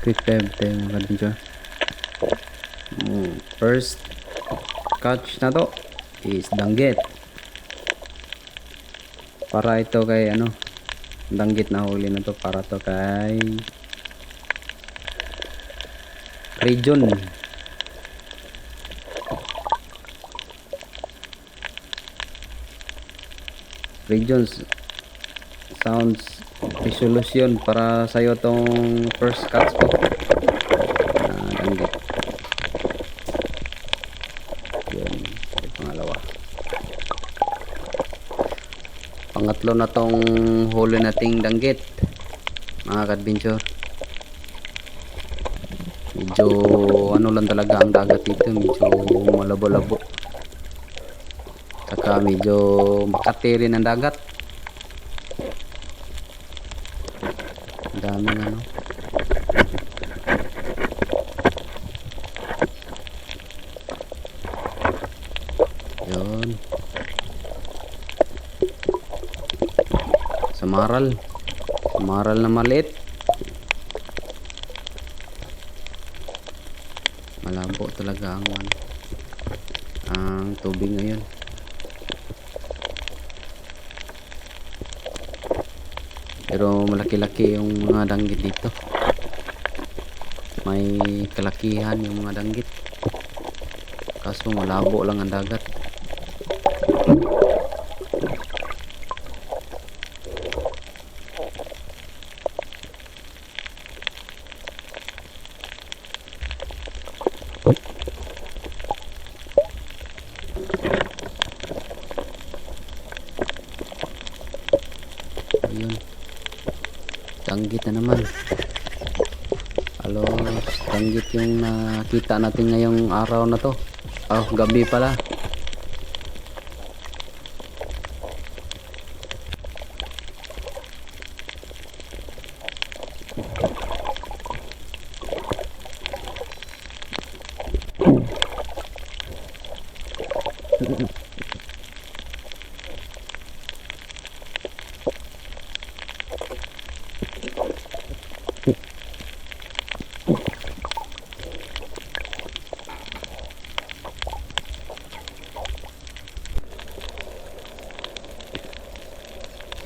quick dive tayo mga adventure. First catch na to is danggit. Para ito kay ano, danggit na huli na to para to kay region. Regions sounds resolution para sa'yo tong first catch ko na danggit. Yun, yung pangalawa. Pangatlo na tong huli nating danggit mga ka-adventure. Medyo ano lang talaga ang dagat dito, medyo malabo-labo, saka medyo makati rin ang dagat. Ang daming ano, yun, samaral na maliit. Malabo talaga ang tubig ngayon. Pero malaki-laki yung mga danggit dito. May kalakihan yung mga danggit. Kaso malabo lang ang dagat. Ayun, danggit na naman. Halos danggit yung nakita natin ngayong araw na to. Gabi pala.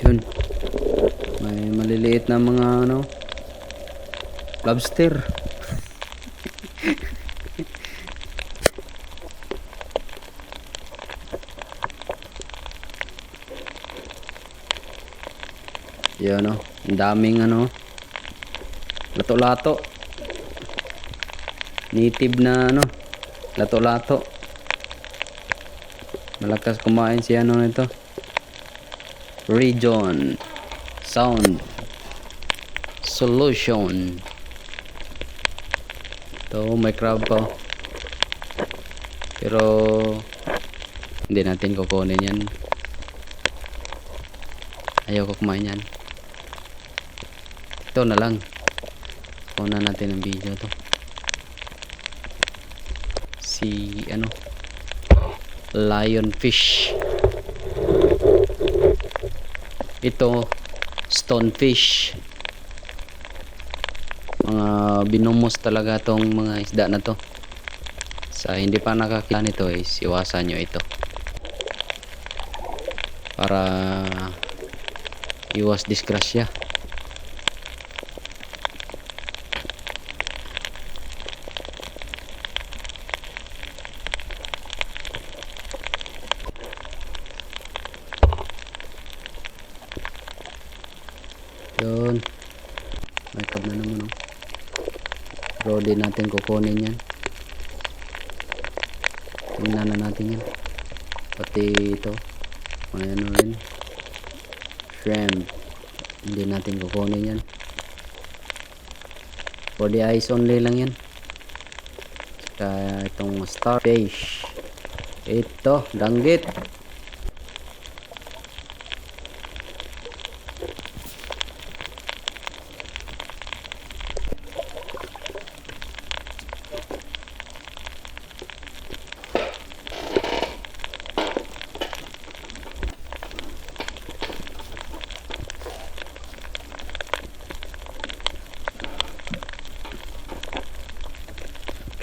Yun, may maliliit na mga ano, lobster. Yun, no, ang daming ano, lato-lato, native na ano, lato-lato. Malakas kumain si ano nito, region sound solution. Ito may crab pa, pero hindi natin kukunin yan. Ayaw ko kumain yan. Ito na lang, kunan natin ang video to. Si ano, lionfish. Ito stonefish. Mga binumos talaga tong mga isda na to. Sa hindi pa nakakita nito is iwasan nyo ito para iwas disgrasya. Yun, may crab na naman, oh. Pero di natin kukunin yan. Tingnan na natin yan. Pati ito, may ano rin, shrimp, hindi natin kukunin yan. For the eyes only lang yan. Saka itong starfish, ito danggit.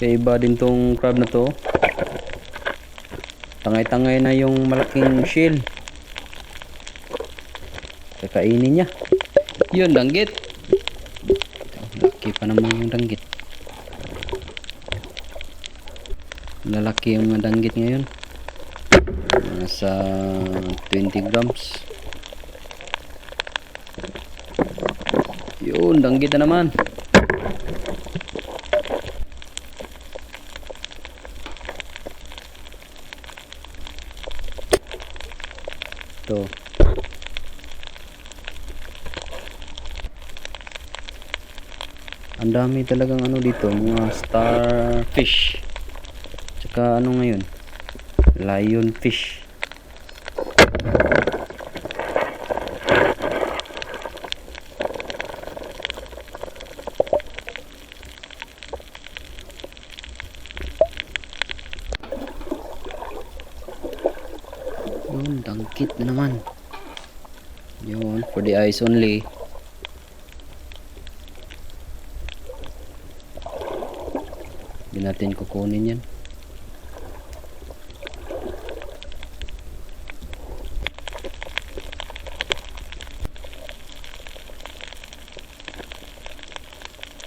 Kaiba din tong crab na to. Tangay-tangay na yung malaking shell. Kakainin niya. Yun, danggit. Laki pa naman yung danggit. Lalaki yung mga danggit ngayon. Nasa 20 grams. Yun, danggit na naman. Ito. Ang dami talagang ano dito, mga starfish. Tsaka ano ngayon? Lionfish. Yun, dangkit na naman. Yun, for the eyes only. Hindi natin kukunin yan.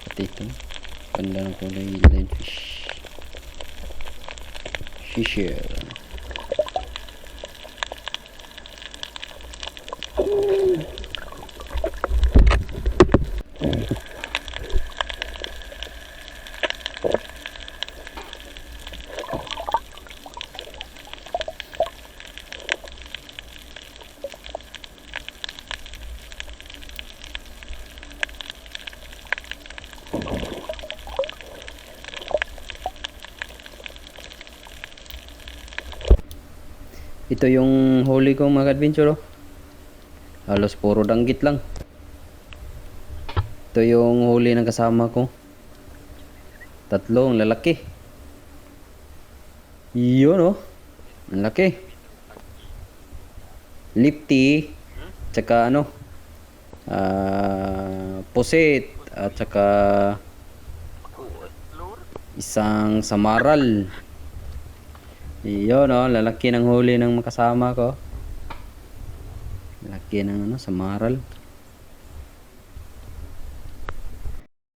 At ito, ganda ng kulay lionfish. Fisher. Ito yung huli kong mga adventure, oh. Halos puro danggit lang. Ito yung huli ng kasama ko. Tatlong lalaki. Yun, oh. Ang laki. Lipty. Tsaka ano. Pusit. At tsaka isang samaral. Yun, oh, lalaki ng huli ng makasama ko. Lalaki ng ano, samaral.